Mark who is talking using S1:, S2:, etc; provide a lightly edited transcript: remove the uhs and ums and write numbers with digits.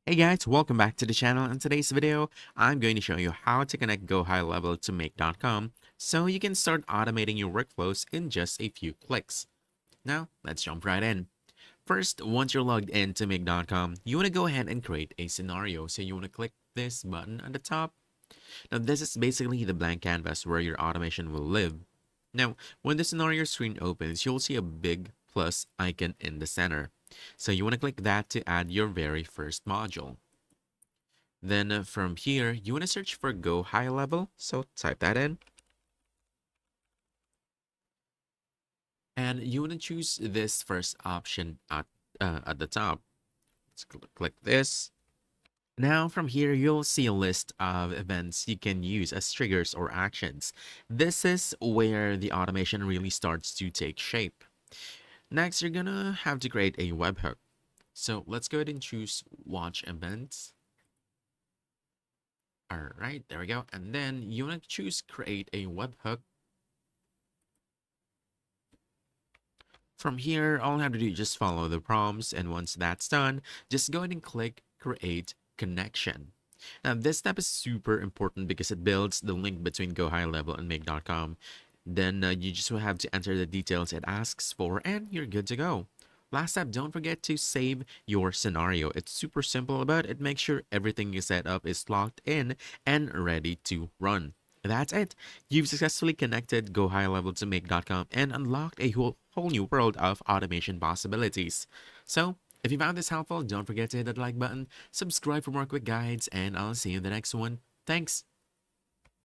S1: Hey guys, welcome back to the channel. In today's video, I'm going to show you how to connect GoHighLevel to Make.com so you can start automating your workflows in just a few clicks. Now, let's jump right in. First, once you're logged into Make.com, you want to go ahead and create a scenario. So you want to click this button at the top. Now, this is basically the blank canvas where your automation will live. Now, when the scenario screen opens, you'll see a big plus icon in the center. So you want to click that to add your very first module. Then from here, you want to search for Go High Level. So type that in. And you want to choose this first option at the top. Let's click this. Now from here, you'll see a list of events you can use as triggers or actions. This is where the automation really starts to take shape. Next, you're gonna have to create a webhook. So let's go ahead and choose Watch Events. All right, there we go. And then you want to choose Create a Webhook. From here, all you have to do is just follow the prompts, and once that's done, just go ahead and click Create Connection. Now, this step is super important because it builds the link between GoHighLevel and Make.com. Then you just will have to enter the details it asks for, and you're good to go. Last step, don't forget to save your scenario. It's super simple, but it makes sure everything you set up is locked in and ready to run. That's it. You've successfully connected GoHighLevel to Make.com and unlocked a whole new world of automation possibilities. So, if you found this helpful, don't forget to hit that like button, subscribe for more quick guides, and I'll see you in the next one. Thanks.